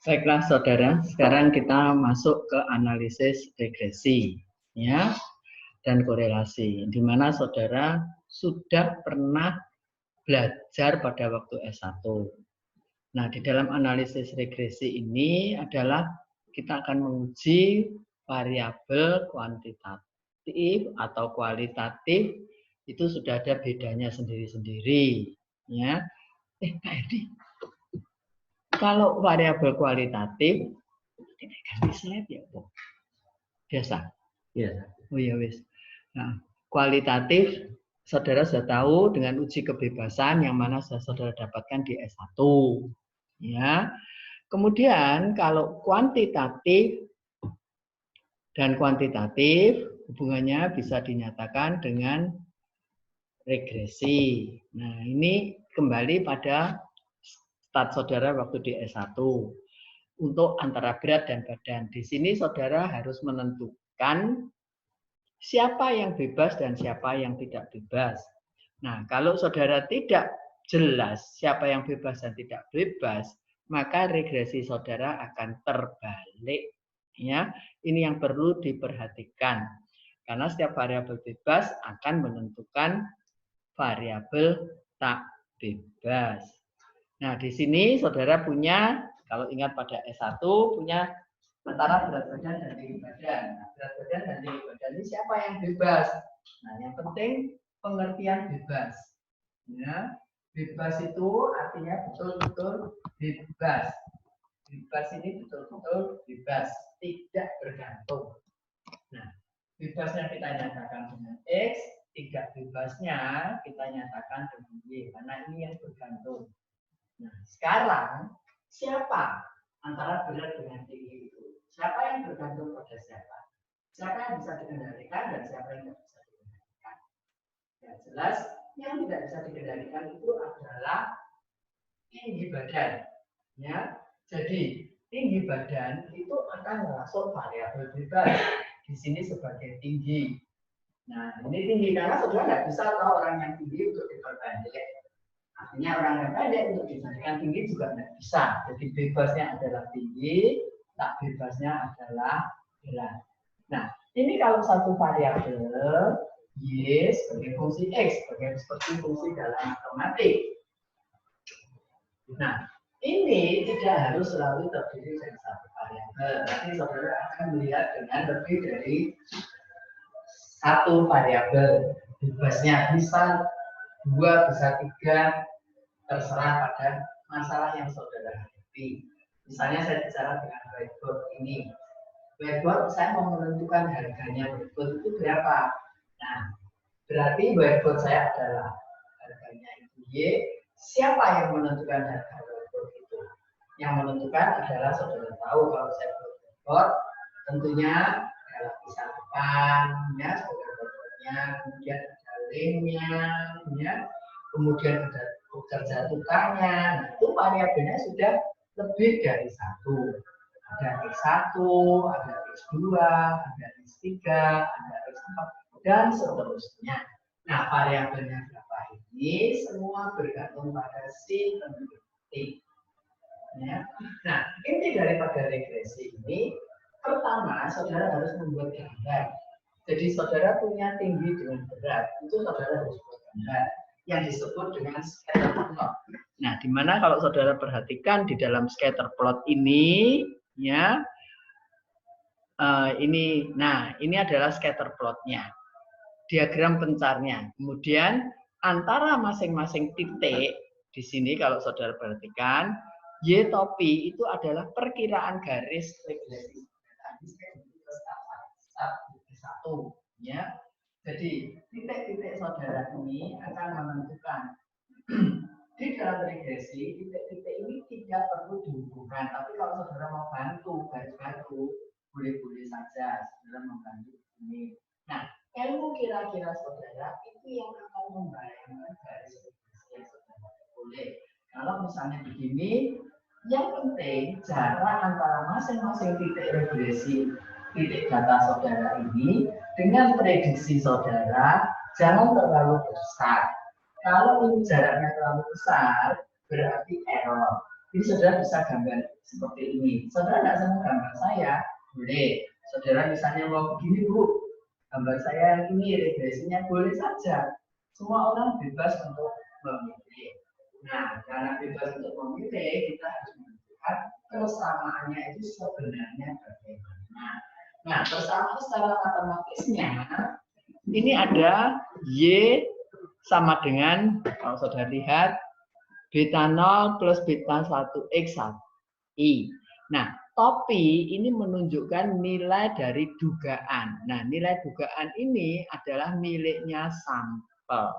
Baiklah saudara, sekarang kita masuk ke analisis regresi ya dan korelasi, di mana saudara sudah pernah belajar pada waktu S1. Nah, di dalam analisis regresi ini adalah kita akan menguji variabel kuantitatif atau kualitatif, itu sudah ada bedanya sendiri-sendiri ya. Kak Edi, kalau variabel kualitatif tidak ganti slide ya, Bu. Biasa. Iya. Oh ya wis. Nah, kualitatif saudara sudah tahu dengan uji kebebasan yang mana saudara dapatkan di S1. Ya. Kemudian kalau kuantitatif dan kuantitatif hubungannya bisa dinyatakan dengan regresi. Nah, ini kembali pada start saudara waktu di S1. Untuk antara berat dan badan. Di sini saudara harus menentukan siapa yang bebas dan siapa yang tidak bebas. Nah, kalau saudara tidak jelas siapa yang bebas dan tidak bebas, maka regresi saudara akan terbalik. Ya, ini yang perlu diperhatikan. Karena setiap variabel bebas akan menentukan variabel tak bebas. Nah, di sini saudara punya, kalau ingat pada S1, punya antara berat badan dan tinggi badan. Nah, berat badan dan tinggi badan ini siapa yang bebas? Nah, yang penting pengertian bebas. Ya, bebas itu artinya betul-betul bebas. Bebas ini betul-betul bebas, tidak bergantung. Nah, bebasnya kita nyatakan dengan X, tidak bebasnya kita nyatakan dengan Y, karena ini yang bergantung. Nah, sekarang siapa antara berat dengan tinggi itu? Siapa yang bergantung pada siapa? Siapa yang bisa dikendalikan dan siapa yang tidak bisa dikendalikan? Ya, jelas yang tidak bisa dikendalikan itu adalah tinggi badan. Ya, jadi tinggi badan itu akan masuk variabel bebas di sini sebagai tinggi. Nah, ini tinggi karena saudara nggak bisa tahu orang yang tinggi untuk diperbanding. Artinya orang yang pendek untuk dijadikan tinggi juga tidak bisa. Jadi bebasnya adalah tinggi, tak bebasnya adalah berat. Nah, ini kalau satu variabel Y sebagai fungsi X, seperti fungsi dalam matematik. Nah, ini tidak harus selalu terdiri dari satu variabel. Nanti saudara akan melihat dengan lebih dari satu variabel. Bebasnya bisa 2, bisa 3, terserah pada masalah yang saudara hadapi. Misalnya saya bicara dengan whiteboard ini. Whiteboard saya mau menentukan harganya whiteboard itu berapa. Nah, berarti whiteboard saya adalah harganya itu Y. Siapa yang menentukan harga whiteboard itu? Yang menentukan adalah saudara tahu kalau saya buat whiteboard, tentunya ada lapisan depan, ya, whiteboardnya, kemudian ada lemnya, ya, kemudian ada pekerja tukangnya. Nah, itu variabelnya sudah lebih dari satu. Ada X1, ada X2, ada X3, ada X4, dan seterusnya. Nah, variabelnya berapa ini semua bergantung pada si peneliti. Ya. Nah, inti daripada regresi ini, pertama saudara harus membuat gambar. Jadi saudara punya tinggi dengan berat, itu saudara harus buat gambar yang disebut dengan scatter plot. Nah, di mana kalau saudara perhatikan di dalam scatter plot ini, ya, ini adalah scatter plotnya, diagram pencarnya. Kemudian antara masing-masing titik di sini kalau saudara perhatikan, Y topi itu adalah perkiraan garis regresi. Satu, ya. Jadi titik-titik saudara ini akan menentukan di dalam regresi titik-titik ini tidak perlu dihubungkan, tapi kalau saudara mau bantu garis-garis boleh-boleh saja saudara membantu ini. Nah, ilmu kira-kira saudara itu yang akan membayangkan garis regresi yang saudara boleh. Kalau misalnya begini, yang penting jarak antara masing-masing titik regresi titik data saudara ini dengan prediksi saudara jangan terlalu besar. Kalau ini jaraknya terlalu besar, berarti error. Ini saudara bisa gambar seperti ini. Saudara tidak sama gambar saya, boleh. Saudara misalnya mau begini Bu, gambar saya ini regresinya boleh saja. Semua orang bebas untuk memilih. Nah, karena bebas untuk memilih, kita harus menentukan persamaannya itu sebenarnya bagaimana. Nah, persamaan secara matematisnya, ini ada Y sama dengan, kalau saudara lihat, beta 0 plus beta 1X 1I. Nah, topi ini menunjukkan nilai dari dugaan. Nah, nilai dugaan ini adalah miliknya sampel.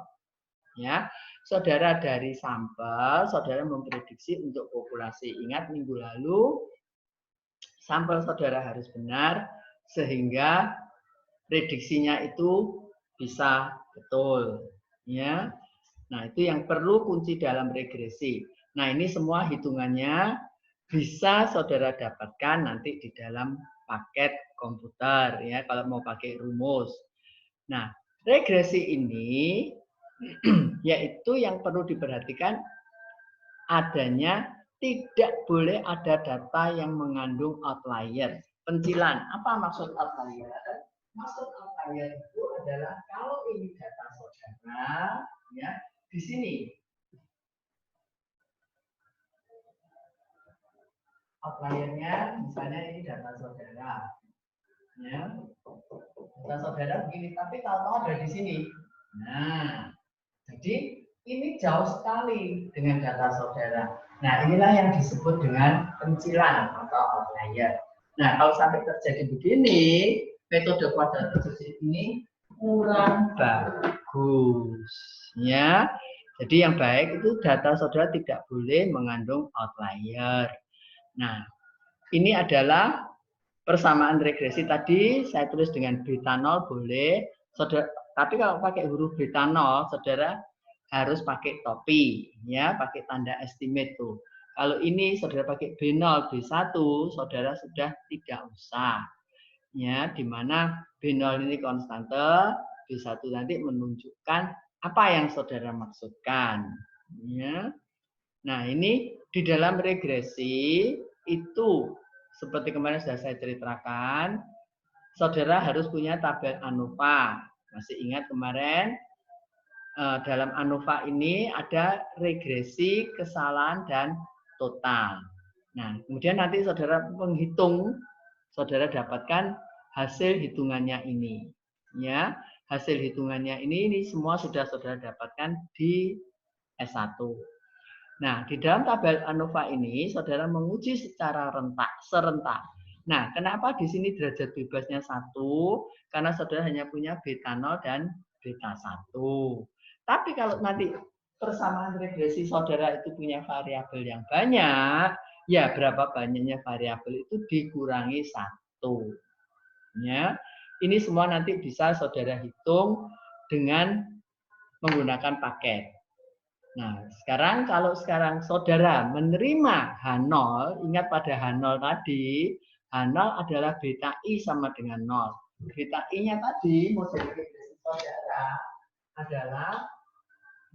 Ya, saudara dari sampel, saudara memprediksi untuk populasi. Ingat minggu lalu, sampel saudara harus benar, sehingga prediksinya itu bisa betul. Ya, nah, itu yang perlu kunci dalam regresi. Nah, ini semua hitungannya bisa saudara dapatkan nanti di dalam paket komputer ya kalau mau pakai rumus. Nah, regresi ini yaitu yang perlu diperhatikan adanya tidak boleh ada data yang mengandung outlier. Pencilan. Apa maksud outlier? Maksud outlier itu adalah kalau ini data saudara, ya di sini outliernya, misalnya ini data saudara, ya data saudara begini, tapi tahu-tahu ada di sini. Nah, jadi ini jauh sekali dengan data saudara. Nah, inilah yang disebut dengan pencilan atau outlier. Nah, kalau sampai terjadi begini, metode kuadratik ini kurang bagus, ya. Jadi yang baik itu data saudara tidak boleh mengandung outlier. Nah, ini adalah persamaan regresi tadi saya tulis dengan beta 0 boleh, saudara. Tapi kalau pakai huruf beta 0, saudara harus pakai topi, ya, pakai tanda estimate tuh. Kalau ini saudara pakai B0, B1, saudara sudah tidak usah. Ya, di mana B0 ini konstante, B1 nanti menunjukkan apa yang saudara maksudkan. Ya. Nah, ini di dalam regresi itu seperti kemarin sudah saya ceritakan, saudara harus punya tabel ANOVA. Masih ingat kemarin dalam ANOVA ini ada regresi, kesalahan, dan total. Nah, kemudian nanti saudara menghitung, saudara dapatkan hasil hitungannya ini. Ya, hasil hitungannya ini semua sudah saudara dapatkan di S1. Nah, di dalam tabel ANOVA ini saudara menguji secara serentak. Nah, kenapa di sini derajat bebasnya 1? Karena saudara hanya punya beta 0 dan beta 1. Tapi kalau nanti persamaan regresi saudara itu punya variabel yang banyak, ya berapa banyaknya variabel itu dikurangi 1. Ya, ini semua nanti bisa saudara hitung dengan menggunakan paket. Nah, kalau sekarang saudara menerima H0, ingat pada H0 tadi, H0 adalah beta I sama dengan 0. Beta I-nya tadi, model regresi saudara, adalah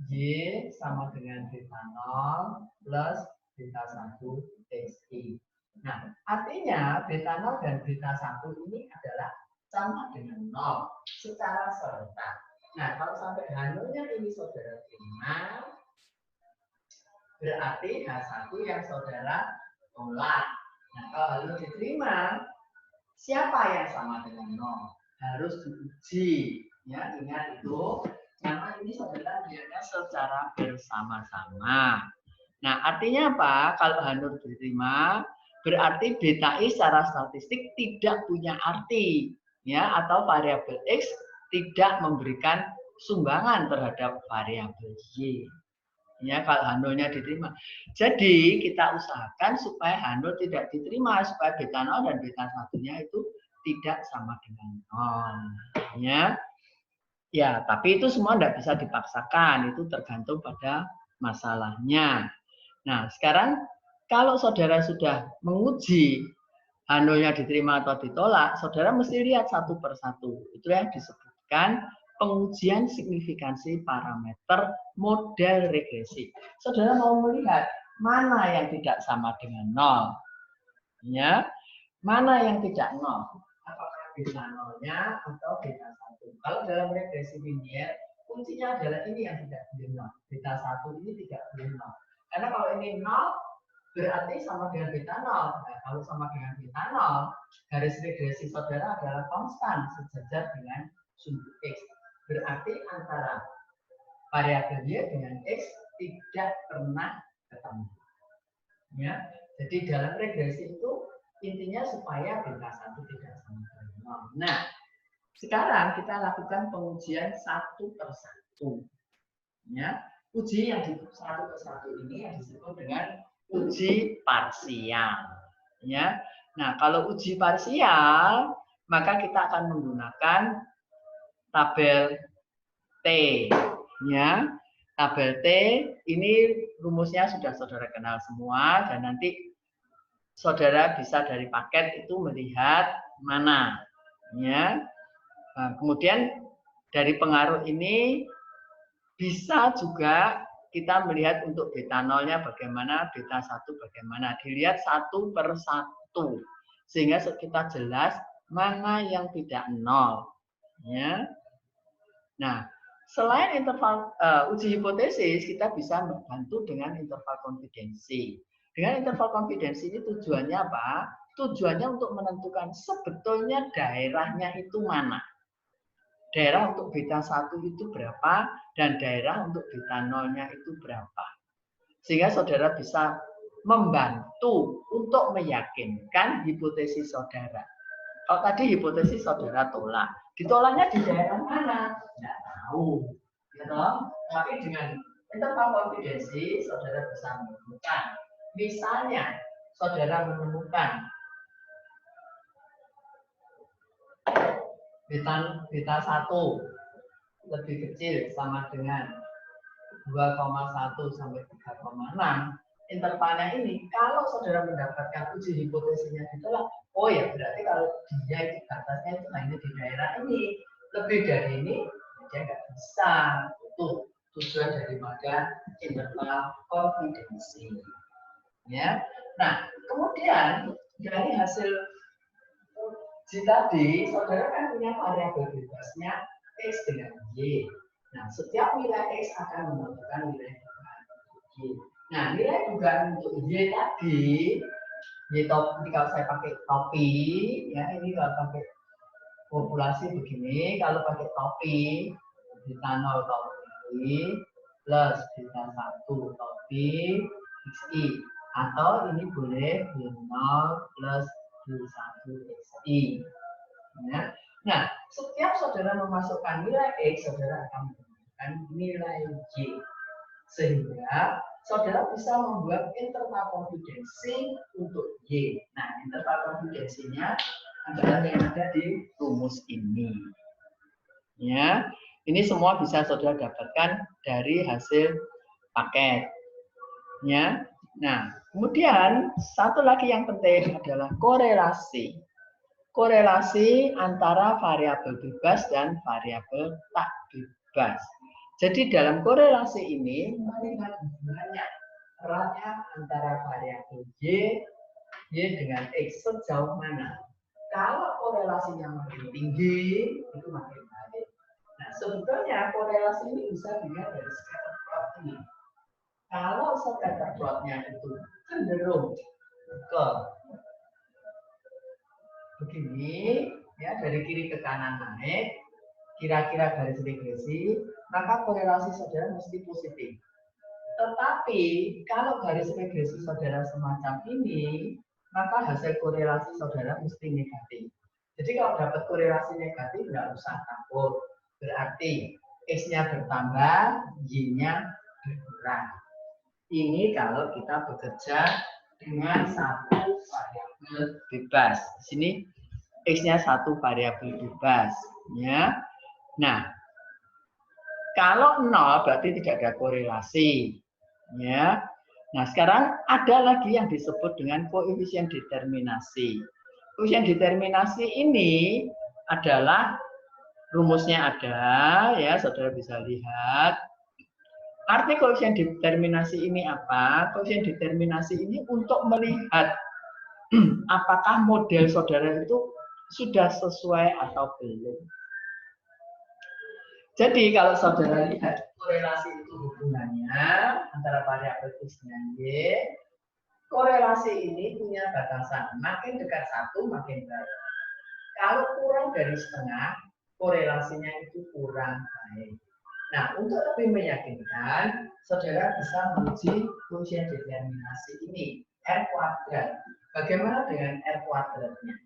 Y sama dengan beta 0 plus beta 1 XI. Nah, artinya beta 0 dan beta 1 ini adalah sama dengan 0 secara serentak. Nah, kalau sampai H0-nya ini saudara terima, berarti H1 yang saudara tolak. Nah, kalau H0 diterima, siapa yang sama dengan 0? Harus diuji. Ya, ingat itu. Karena ini saudara lihatnya secara bersama-sama. Nah, artinya apa? Kalau H0 diterima, berarti beta I secara statistik tidak punya arti. Ya, atau variabel X tidak memberikan sumbangan terhadap variabel Y. Ya, kalau H0-nya diterima. Jadi, kita usahakan supaya H0 tidak diterima, supaya beta 0 dan beta 1-nya itu tidak sama dengan 0. Ya. Ya, tapi itu semua tidak bisa dipaksakan, itu tergantung pada masalahnya. Nah, sekarang kalau saudara sudah menguji H0-nya diterima atau ditolak, saudara mesti lihat satu persatu. Itu yang disebutkan pengujian signifikansi parameter model regresi. Saudara mau melihat mana yang tidak sama dengan 0. Ya, mana yang tidak 0? Apakah beta 0-nya atau beta 1? Kalau dalam regresi linear, kuncinya adalah ini yang tidak boleh 0. Beta 1 ini tidak boleh 0. Karena kalau ini 0, berarti sama dengan beta 0. Nah, kalau sama dengan beta 0, garis regresi saudara adalah konstan sejajar dengan sumbu X. Berarti antara variabel Y dengan X tidak pernah ketemu. Ya, jadi dalam regresi itu intinya supaya beta 1 tidak sama dengan 0. Nah, sekarang kita lakukan pengujian satu persatu. Ya, uji yang di satu persatu ini yang disebut dengan uji parsial. Ya, nah kalau uji parsial maka kita akan menggunakan tabel T. Ya, tabel T ini rumusnya sudah saudara kenal semua dan nanti saudara bisa dari paket itu melihat mana. Ya, nah, kemudian dari pengaruh ini bisa juga kita melihat untuk beta 0-nya bagaimana, beta 1 bagaimana. Dilihat satu per satu. Sehingga kita jelas mana yang tidak 0. Ya. Nah, selain interval uji hipotesis, kita bisa membantu dengan interval konfidensi. Dengan interval konfidensi ini tujuannya apa? Tujuannya untuk menentukan sebetulnya daerahnya itu mana. Daerah untuk beta 1 itu berapa dan daerah untuk beta 0-nya itu berapa. Sehingga saudara bisa membantu untuk meyakinkan hipotesis saudara. Kalau tadi hipotesis saudara tolak, ditolaknya di daerah mana? Tidak tahu. Gitu? Tapi dengan interval konfidensi saudara bisa menemukan. Misalnya saudara menemukan beta 1 lebih kecil sama dengan 2,1 sampai 3,6. Intervalnya ini kalau saudara mendapatkan uji hipotesisnya ditolak, oh ya berarti kalau dia itu batasnya itu hanya di daerah ini, lebih dari ini dia nggak bisa. Itu tujuan daripada interval konfidensi. Ya. Nah, kemudian dari hasil uji tadi, saudara kan punya variabel bebasnya X dengan Y. Nah, setiap nilai X akan menentukan nilai dugaan Y. Nah, nilai dugaan untuk Y tadi, Y topi, kalau saya pakai topi, ya ini kalau pakai populasi begini, kalau pakai topi, beta 0 topi, plus beta 1 topi, XI. Atau ini boleh Y0 plus Y1 XI. Ya. Nah, setiap saudara memasukkan nilai X, saudara akan menggunakan nilai Y. Sehingga saudara bisa membuat interval konfidensi untuk Y. Nah, interval konfidensinya adalah yang ada di rumus ini. Ya, ini semua bisa saudara dapatkan dari hasil paket. Ya. Nah, kemudian satu lagi yang penting adalah korelasi. Korelasi antara variabel bebas dan variabel tak bebas. Jadi dalam korelasi ini melihat hubungannya eratnya antara variabel Y dengan X sejauh mana. Kalau korelasinya makin tinggi, itu makin baik. Nah, sebetulnya korelasi ini bisa dilihat dari scatter plot ini. Kalau scatter plotnya itu cenderung ke begini, ya dari kiri ke kanan naik, kira-kira garis regresi, maka korelasi saudara mesti positif. Tetapi kalau garis regresi saudara semacam ini, maka hasil korelasi saudara mesti negatif. Jadi kalau dapat korelasi negatif, nggak usah takut. Berarti X-nya bertambah, Y-nya berkurang. Ini kalau kita bekerja dengan satu variabel bebas. Di sini X-nya satu variabel bebas. Ya. Nah, kalau 0 berarti tidak ada korelasi. Ya. Nah, sekarang ada lagi yang disebut dengan koefisien determinasi. Koefisien determinasi ini adalah rumusnya ada, ya, saudara bisa lihat. arti koefisien determinasi ini apa? Koefisien determinasi ini untuk melihat apakah model saudara itu sudah sesuai atau belum. Jadi kalau saudara lihat korelasi itu hubungannya antara variabel X dengan Y, korelasi ini punya batasan. Makin dekat satu, makin baik. Kalau kurang dari setengah, korelasinya itu kurang baik. Nah, untuk lebih meyakinkan, saudara bisa menguji koefisien determinasi ini, R kuadrat. Bagaimana dengan R kuadratnya?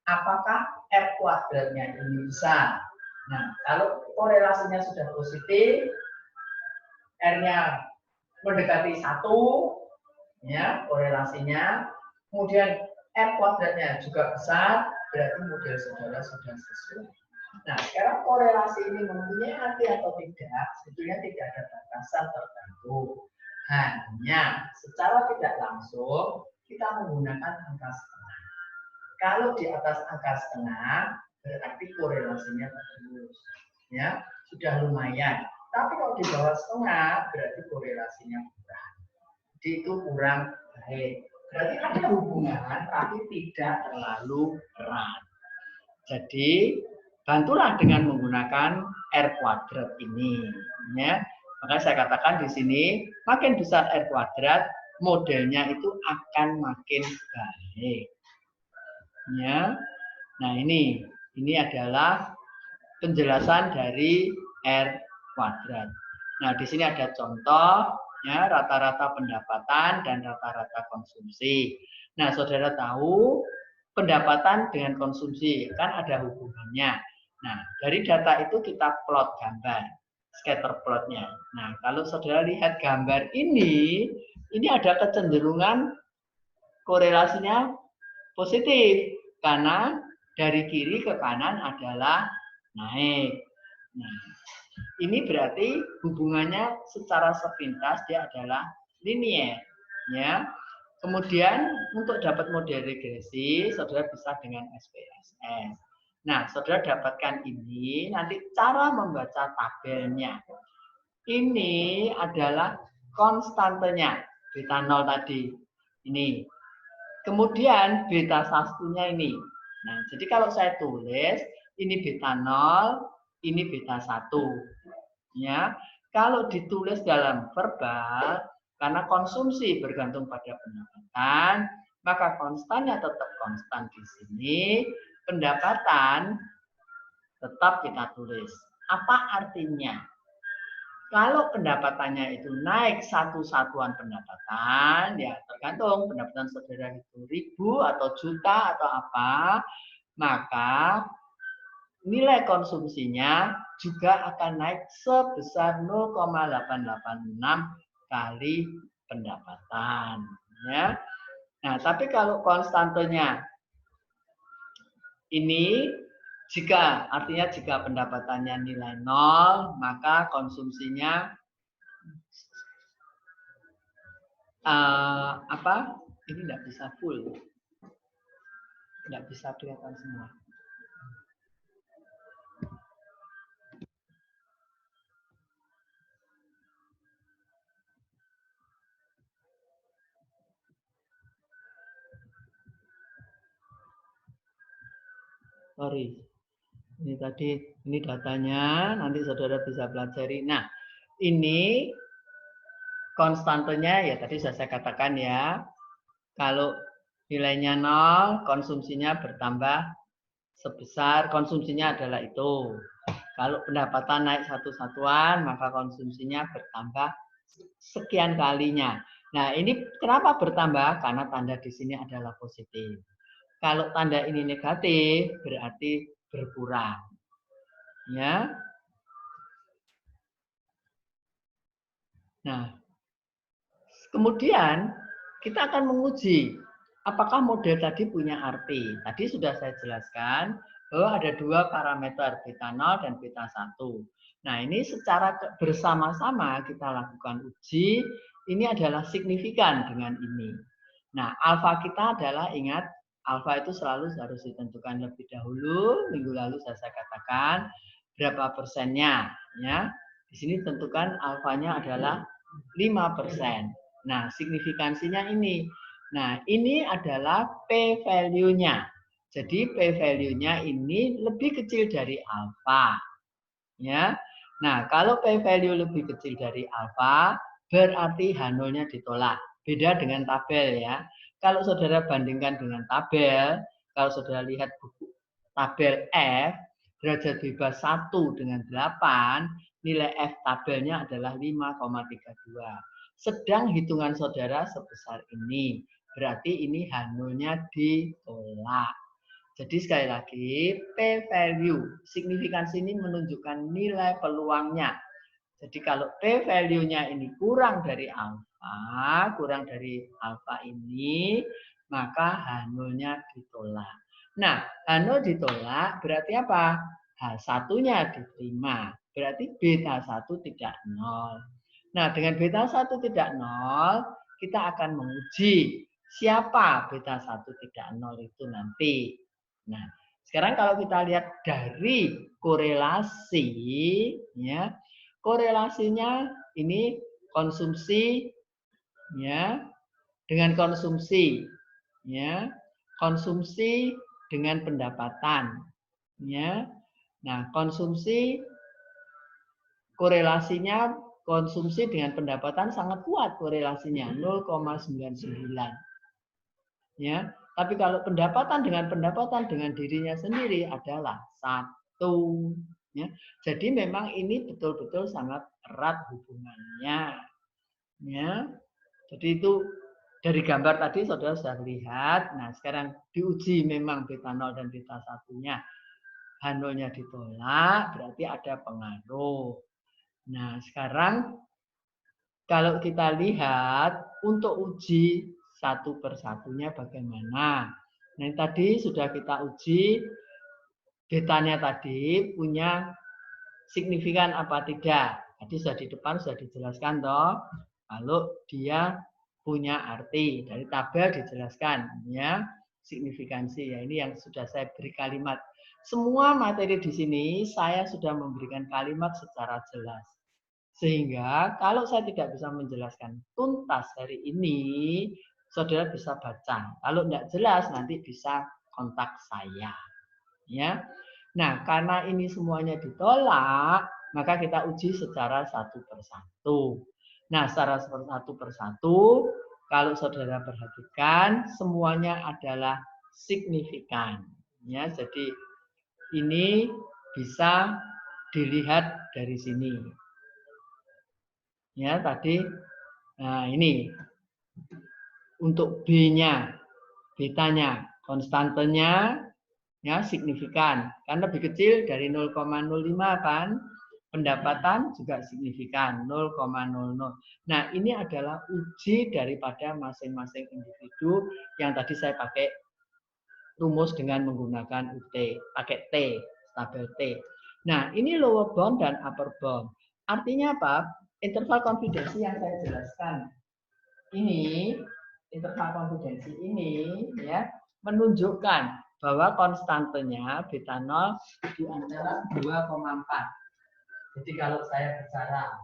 Apakah R kuadratnya ini besar? Nah, kalau korelasinya sudah positif, R-nya mendekati 1, ya, korelasinya, kemudian R kuadratnya juga besar, berarti model saudara sudah sesuai. Nah, sekarang korelasi ini mempunyai arti atau tidak, sebetulnya tidak ada batasan tertentu. Hanya secara tidak langsung kita menggunakan angka setengah. Kalau di atas angka setengah, berarti korelasinya bagus, ya, sudah lumayan. Tapi kalau di bawah setengah, berarti korelasinya kurang. Jadi itu kurang baik. Berarti ada hubungan, tapi tidak terlalu erat. Jadi bantulah dengan menggunakan R kuadrat ini, ya. Maka saya katakan di sini makin besar R kuadrat, modelnya itu akan makin baik. Ya. Nah, ini adalah penjelasan dari R kuadrat. Nah, di sini ada contoh, ya, rata-rata pendapatan dan rata-rata konsumsi. Nah, saudara tahu pendapatan dengan konsumsi kan ada hubungannya. Nah, dari data itu kita plot gambar, scatter plotnya. Nah, kalau saudara lihat gambar ini ada kecenderungan korelasinya positif karena dari kiri ke kanan adalah naik. Nah, ini berarti hubungannya secara sepintas dia adalah linier, ya. Kemudian untuk dapat model regresi, saudara bisa dengan SPSS. Nah, saudara dapatkan ini, nanti cara membaca tabelnya. Ini adalah konstantenya, beta 0 tadi. Ini. Kemudian beta 1-nya ini. Nah, jadi kalau saya tulis, ini beta 0, ini beta 1. Ya, kalau ditulis dalam verbal, karena konsumsi bergantung pada pendapatan, maka konstannya tetap konstan di sini. Pendapatan tetap kita tulis. Apa artinya? Kalau pendapatannya itu naik satu satuan pendapatan, ya tergantung pendapatan saudara itu 1000 atau juta atau apa, maka nilai konsumsinya juga akan naik sebesar 0,886 kali pendapatan. Ya. Nah, tapi kalau konstantenya ini artinya jika pendapatannya nilai 0, maka konsumsinya ini tidak bisa full, tidak bisa kelihatan semua. Sorry, ini datanya, nanti saudara bisa pelajari. Nah, ini konstantenya ya tadi sudah saya katakan ya, kalau nilainya 0, konsumsinya bertambah sebesar, konsumsinya adalah itu. Kalau pendapatan naik satu satuan, maka konsumsinya bertambah sekian kalinya. Nah, ini kenapa bertambah? Karena tanda di sini adalah positif. Kalau tanda ini negatif, berarti berkurang. Ya. Nah, kemudian kita akan menguji apakah model tadi punya arti. Tadi sudah saya jelaskan bahwa ada dua parameter, beta 0 dan beta 1. Nah, ini secara bersama-sama kita lakukan uji, ini adalah signifikan dengan ini. Nah, alfa kita adalah, ingat, alfa itu selalu harus ditentukan lebih dahulu. Minggu lalu saya katakan berapa persennya, ya. Di sini tentukan alfanya adalah 5%. Nah, signifikansinya ini. Nah, ini adalah p-value-nya. Jadi p-value-nya ini lebih kecil dari alfa. Ya. Nah, kalau p-value lebih kecil dari alfa, berarti H0-nya ditolak. Beda dengan tabel ya. Kalau saudara bandingkan dengan tabel, kalau saudara lihat buku tabel F, derajat bebas 1 dengan 8, nilai F tabelnya adalah 5,32. Sedang hitungan saudara sebesar ini. Berarti ini H0-nya ditolak. Jadi sekali lagi, p-value, signifikansi ini menunjukkan nilai peluangnya. Jadi kalau p-value-nya ini kurang dari alfa ini, maka H0-nya ditolak. Nah, H0 ditolak berarti apa? H1-nya diterima. Berarti beta 1 tidak 0. Nah, dengan beta 1 tidak 0, kita akan menguji siapa beta 1 tidak 0 itu nanti. Nah, sekarang kalau kita lihat dari korelasi, ya, korelasinya ini konsumsi, ya, dengan konsumsi, ya, konsumsi dengan pendapatan, ya. Nah, konsumsi korelasinya konsumsi dengan pendapatan sangat kuat korelasinya 0,99. Ya, tapi kalau pendapatan dengan dirinya sendiri adalah 1. Ya. Jadi memang ini betul-betul sangat erat hubungannya. Ya. Jadi itu dari gambar tadi saudara sudah lihat. Nah, sekarang diuji memang beta 0 dan beta 1-nya. H0-nya ditolak, berarti ada pengaruh. Nah, sekarang kalau kita lihat untuk uji satu persatunya bagaimana. Nah, tadi sudah kita uji betanya tadi punya signifikan apa tidak. Tadi sudah di depan sudah dijelaskan toh. Kalau dia punya arti dari tabel dijelaskan ya signifikansi ya ini yang sudah saya beri kalimat. Semua materi di sini saya sudah memberikan kalimat secara jelas. Sehingga kalau saya tidak bisa menjelaskan tuntas hari ini, saudara bisa baca. Kalau tidak jelas nanti bisa kontak saya. Ya. Nah, karena ini semuanya ditolak, maka kita uji secara satu persatu. Nah, secara satu persatu, kalau saudara perhatikan, semuanya adalah signifikan. Ya, jadi ini bisa dilihat dari sini. Ya, tadi, nah ini untuk B-nya, betanya, konstantenya, ya signifikan. Karena lebih kecil dari 0,05 kan, pendapatan juga signifikan 0,00. Nah, ini adalah uji daripada masing-masing individu yang tadi saya pakai rumus dengan menggunakan UT, pakai T, tabel T. Nah, ini lower bound dan upper bound. Artinya apa? Interval konfidensi yang saya jelaskan ini, interval konfidensi ini ya menunjukkan bahwa konstantenya beta 0 di antara 2,4. Jadi kalau saya bicara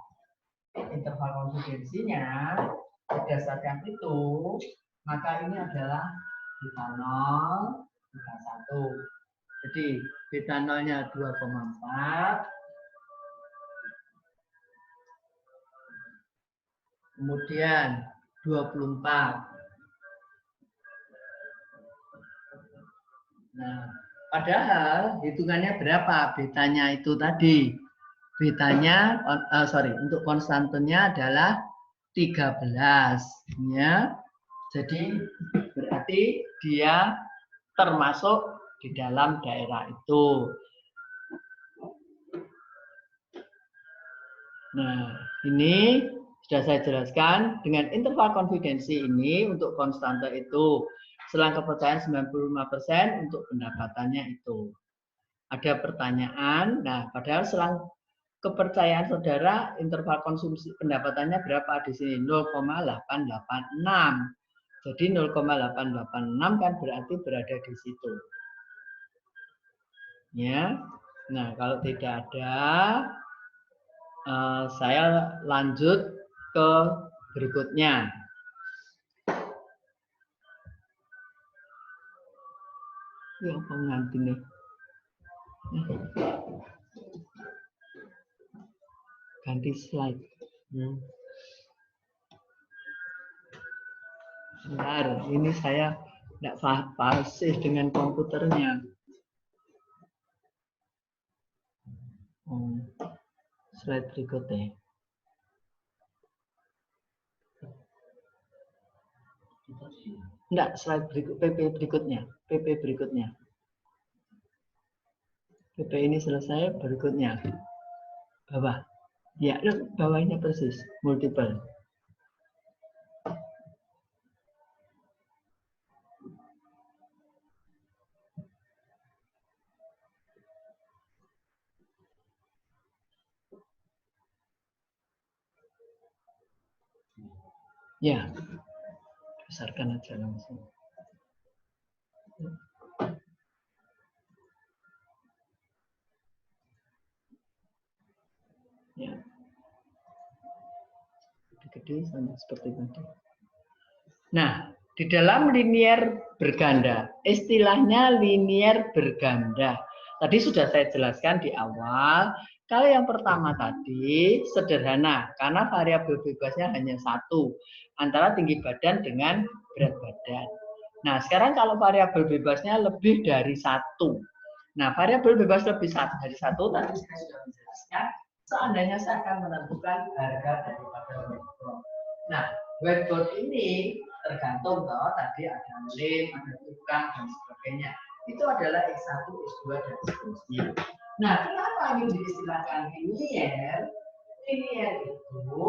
interval konfidensinya berdasarkan itu, maka ini adalah beta 0, beta 1. Jadi beta 0-nya 2,4. Kemudian 24. Nah, padahal hitungannya berapa? Betanya itu tadi. Betanya, untuk konstantennya adalah 13. Ya. Jadi berarti dia termasuk di dalam daerah itu. Nah, ini sudah saya jelaskan dengan interval konfidensi ini untuk konstanta itu selang kepercayaan 95% untuk pendapatannya itu. Ada pertanyaan, nah padahal selang kepercayaan saudara interval konsumsi pendapatannya berapa di sini? 0,886. Jadi 0,886 kan berarti berada di situ. Ya. Nah, kalau tidak ada Saya lanjut ke berikutnya. Yang pengantin nih. Ganti slide. Bentar, ini saya tidak fasih dengan komputernya. Slide berikutnya. Enggak, slide PP berikutnya. PP berikutnya. PP ini selesai, berikutnya. Bawah. Ya, bawahnya persis. Multiple. Ya, besarkan aja langsung. Ya, gede sama seperti tadi. Nah, di dalam linier berganda, istilahnya linier berganda. Tadi sudah saya jelaskan di awal. Kalau yang pertama tadi sederhana, karena variabel bebasnya hanya satu, antara tinggi badan dengan berat badan. Nah, sekarang kalau variabel bebasnya lebih dari satu. Nah, variabel bebas lebih dari satu, tadi saya sudah menjelaskan, seandainya saya akan menentukan harga daripada whiteboard. Nah, whiteboard ini tergantung toh, tadi ada lem, ada tukang, dan sebagainya. Itu adalah X1, X2, dan seterusnya. Nah, kenapa ini diistilahkan linier? Linier itu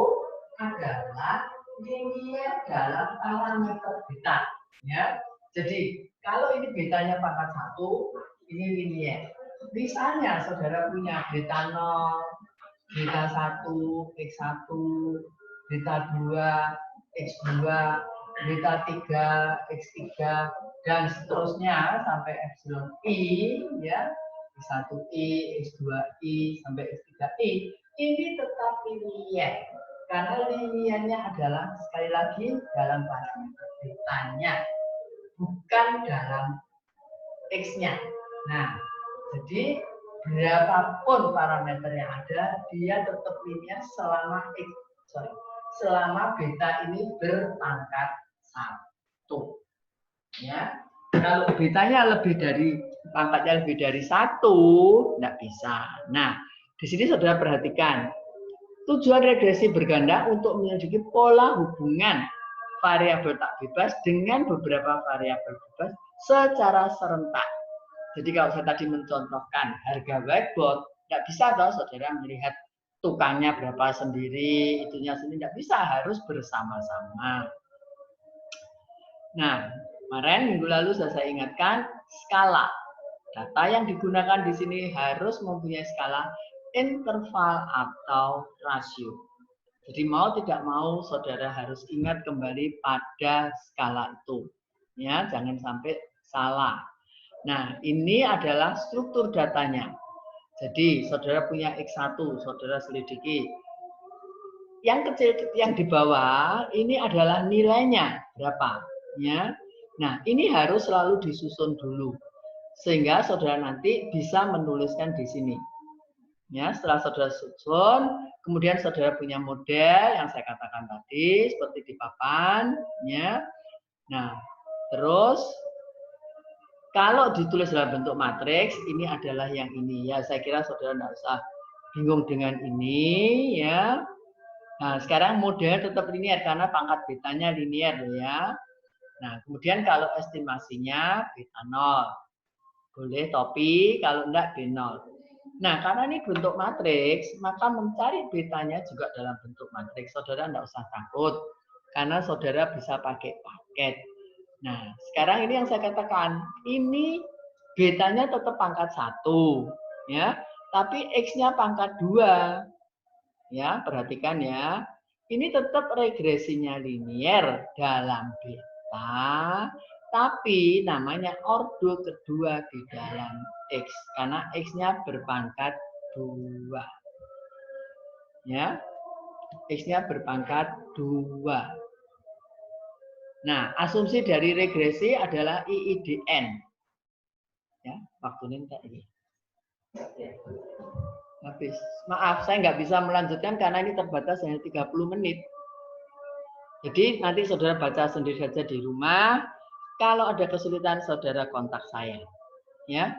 adalah linier dalam parameter beta. Ya, jadi kalau ini betanya pangkat 1, ini linier. Misalnya saudara punya beta 0, beta 1, X1, beta 2, X2, beta 3, X3, dan seterusnya sampai epsilon I, ya, X1I, X2I, sampai X3I, ini tetap linier. Karena liniernya adalah, sekali lagi, dalam parameter betanya, bukan dalam X-nya. Nah, jadi berapapun parameter yang ada, dia tetap linier selama beta ini berpangkat 1. Ya. Kalau betanya lebih dari pangkatnya lebih dari 1, tidak bisa. Nah, di sini saudara perhatikan. Tujuan regresi berganda untuk menyelidiki pola hubungan variabel tak bebas dengan beberapa variabel bebas secara serentak. Jadi kalau saya tadi mencontohkan harga whiteboard, tidak bisa toh saudara melihat tukangnya berapa sendiri, itunya sendiri, tidak bisa, harus bersama-sama. Nah, kemarin minggu lalu saya ingatkan skala. Data yang digunakan di sini harus mempunyai skala interval atau rasio. Jadi mau tidak mau saudara harus ingat kembali pada skala itu. Ya, jangan sampai salah. Nah, ini adalah struktur datanya. Jadi, saudara punya X1, saudara selidiki. Yang kecil yang di bawah ini adalah nilainya berapa, ya. Nah, ini harus selalu disusun dulu. Sehingga saudara nanti bisa menuliskan di sini. Ya, setelah saudara susun, kemudian saudara punya model yang saya katakan tadi seperti di papan, ya. Nah, terus kalau ditulis dalam bentuk matriks, ini adalah yang ini. Ya, saya kira saudara tidak usah bingung dengan ini, ya. Nah, sekarang model tetap linier karena pangkat betanya linier, ya. Nah, kemudian kalau estimasinya beta 0. Boleh topi, kalau enggak B0. Nah, karena ini bentuk matriks, maka mencari betanya juga dalam bentuk matriks. Saudara enggak usah takut, karena saudara bisa pakai paket. Nah, sekarang ini yang saya katakan, ini betanya tetap pangkat 1, ya, tapi X-nya pangkat 2. Ya, perhatikan ya. Ini tetap regresinya linier dalam beta, tapi namanya ordo kedua di dalam X. Karena X-nya berpangkat 2. Ya, X-nya berpangkat 2. Nah, asumsi dari regresi adalah IIDN. Ya, waktunya enggak ini. Habis. Maaf, saya nggak bisa melanjutkan karena ini terbatas hanya 30 menit. Jadi nanti saudara baca sendiri saja di rumah. Kalau ada kesulitan, saudara kontak saya. Ya,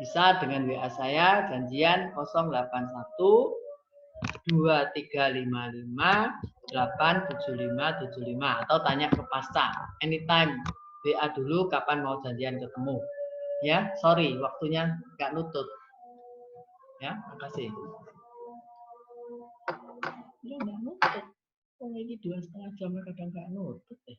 bisa dengan WA saya, janjian 081 2355 87575 atau tanya ke Pasta. Anytime. WA dulu kapan mau janjian ketemu. Ya, sorry waktunya nggak nutut. Ya, makasih. Ya, nggak nutut. Oh, ini 2,5 jam kadang nggak nutut deh.